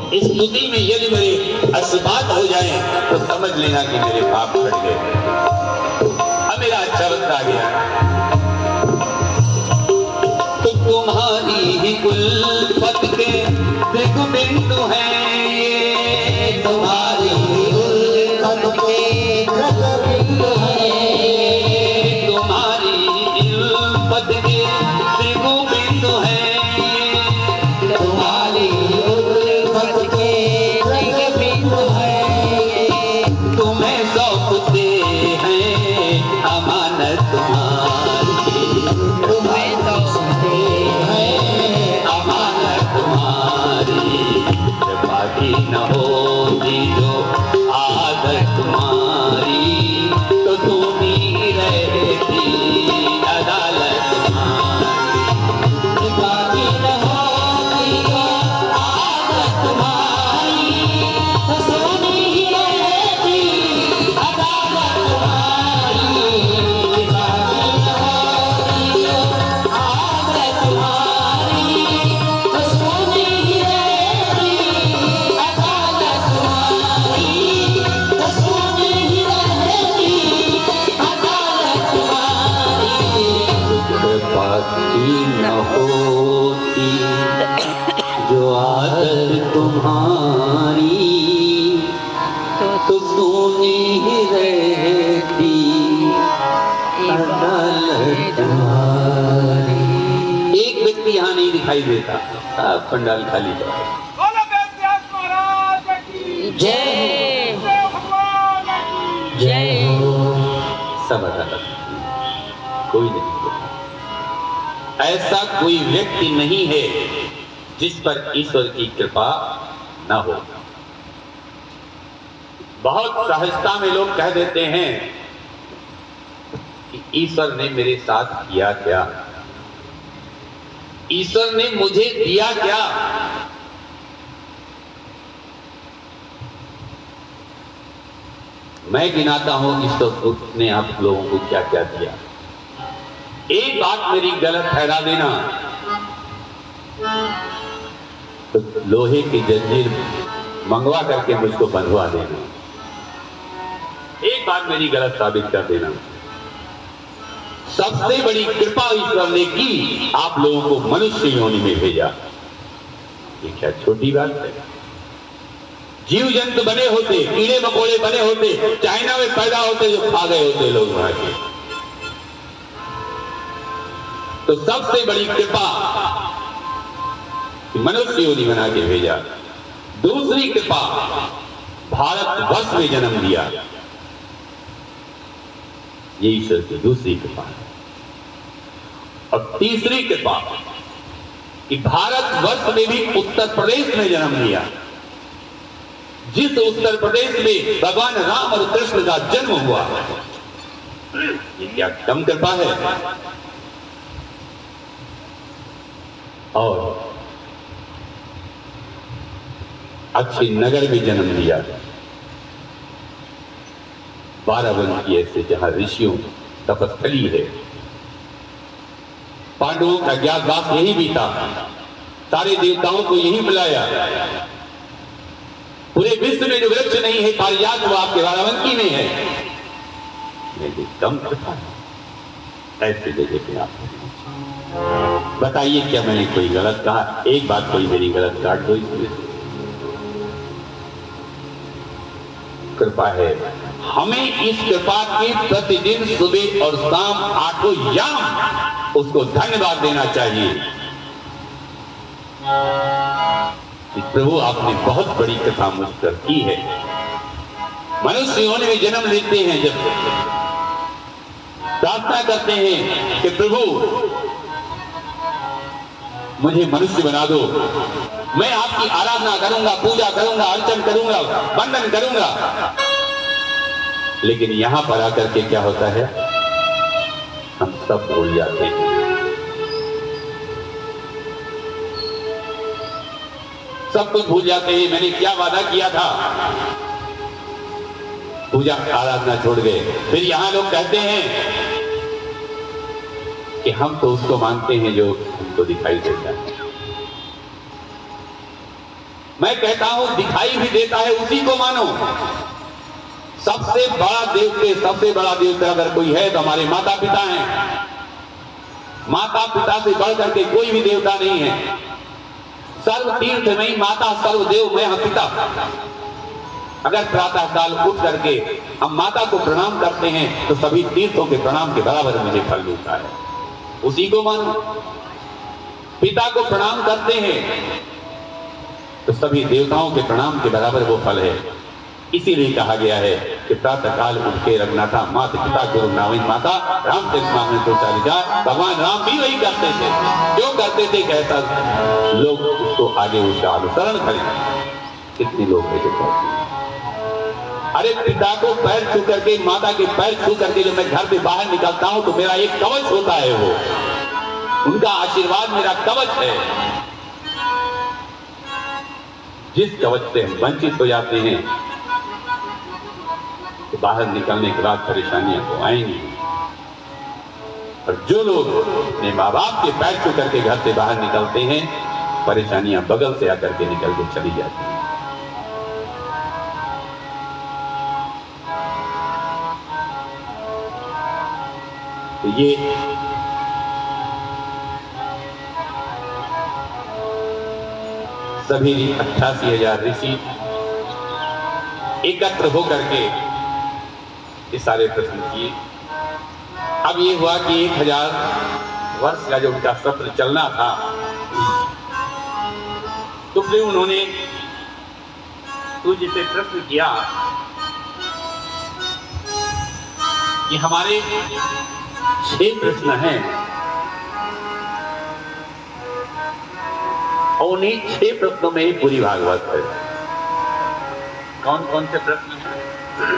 इस स्तुति में यदि मेरे असबात हो जाए तो समझ लेना कि मेरे पाप कट गए। अब मेरा अच्छा वक्त आ गया। तो तुम्हारी ही उल्फत के देखो बिंदु है, तुम्हारी ही उल्फत के देखो बिंदु है, तुम्हारी ही उल्फत के देखो बिंदु है, तुम्हारी उल्फत के देखो बिंदु है, तुम्हें सौंपते हैं अमानत तुम्हारी, तुम्हें सौंपते हैं अमानत तुम्हारी, बाकी न होती जो आदत तुम्हारी तो सुनी रहती अदालत तुम्हारी, बाकी न होती जो आदत तुम्हारी तो सुनी रहती अदालत तुम्हारी, बाकी न होती जो आदत तुम्हारी तो सुनी रहती अदालत तुम्हारी, तो सुनी रहती अदालत तुम्हारी, बाकी न होती जो आदत तुम्हारी तो सुनी रहती अदालत तुम्हारी। एक व्यक्ति यहाँ नहीं दिखाई देता, पंडाल खाली था। बोलो व्यास महाराज की जय जय हो। सब अदालत, कोई नहीं। ऐसा कोई व्यक्ति नहीं है जिस पर ईश्वर की कृपा न हो। बहुत सहजता में लोग कह देते हैं कि ईश्वर ने मेरे साथ किया क्या, ईश्वर ने मुझे दिया क्या। मैं गिनाता हूं ईश्वर ने आप लोगों को क्या क्या दिया। एक बात मेरी गलत ठहरा देना तो लोहे की जंजीर मंगवा करके मुझको बंधवा देना। एक बात मेरी गलत साबित कर देना। सबसे बड़ी कृपा ईश्वर ने की, आप लोगों को मनुष्य योनि में भेजा। ये क्या छोटी बात है। जीव जंतु बने होते, कीड़े मकोड़े बने होते, चाइना में पैदा होते जो खा गए होते लोग वहां के। तो सबसे बड़ी कृपा मनुष्य योनि बना के भेजा। दूसरी कृपा भारतवर्ष में जन्म दिया। ये ईश्वर की दूसरी कृपा है। और तीसरी कृपा कि भारतवर्ष में भी उत्तर प्रदेश में जन्म लिया। जिस उत्तर प्रदेश में भगवान राम और कृष्ण का जन्म हुआ, ये क्या कम कृपा है। और अच्छी नगर में जन्म लिया, बाराबंकी ऐसे जहां ऋषियों तपस्थली है। पांडवों का अज्ञातवास यही बीता, सारे देवताओं को यही बुलाया। पूरे विश्व में जो वृक्ष नहीं है पारिजात, वो आपके बाराबंकी में है। मेरी कम कृपा है ऐसी जगह पे आप। बताइए क्या मैंने कोई गलत कहा? एक बात कोई मेरी गलत काट दो। इसमें कृपा है। हमें इस कृपा के प्रतिदिन सुबह और शाम आठों याम उसको धन्यवाद देना चाहिए कि प्रभु आपने बहुत बड़ी कृपा मुझ पर की है। मनुष्य होने में जन्म लेते हैं, जब प्रार्थना करते हैं कि प्रभु मुझे मनुष्य बना दो, मैं आपकी आराधना करूंगा, पूजा करूंगा, अर्चन करूंगा, वंदन करूंगा। लेकिन यहां पर आकर के क्या होता है, हम सब भूल जाते हैं। सब कुछ भूल जाते हैं। मैंने क्या वादा किया था, पूजा आराधना छोड़ गए। फिर यहां लोग कहते हैं कि हम तो उसको मानते हैं जो हमको दिखाई देता है। मैं कहता हूं दिखाई भी देता है उसी को मानो। सबसे बड़ा देवता अगर कोई है तो हमारे माता पिता हैं। माता पिता से बढ़ करके कोई भी देवता नहीं है। सर्व तीर्थ में माता, सर्वदेव में पिता। अगर प्रातः काल उठ करके हम माता को प्रणाम करते हैं तो सभी तीर्थों के प्रणाम के बराबर मुझे फल मिलता है, उसी को मानो। पिता को प्रणाम करते हैं तो सभी देवताओं के प्रणाम के बराबर वो फल है। इसीलिए कहा गया है कि प्रातः काल उठ के रघुनाथा माता पिता गुरु नामी माता रामचंद्र को चली जाए। भगवान राम भी वही करते थे। क्यों करते थे? कहता लोग उसको आगे उसका अनुसरण करें। कितने लोग हैं जो करते हैं? अरे पिता को पैर छू करके, माता के पैर छू करके जब मैं घर से बाहर निकलता हूं तो मेरा एक कवच होता है, वो उनका आशीर्वाद मेरा कवच है। जिस कवच से हम वंचित हो जाते हैं तो बाहर निकलने के बाद परेशानियां तो आएंगी। और जो लोग अपने माँ बाप के पैर छू करके घर से बाहर निकलते हैं, परेशानियां बगल से आकर के निकल के चली जाती हैं। तो ये सभी 88,000 ऋषि एकत्र होकर के ये सारे प्रश्न किए। अब ये हुआ कि 1000 वर्ष का जो उनका सत्र चलना था, तो फिर उन्होंने सूर्य से प्रश्न किया कि हमारे 6 प्रश्न हैं और उन्हीं 6 प्रश्नों में ही पूरी भागवत है। कौन कौन से प्रश्न हैं?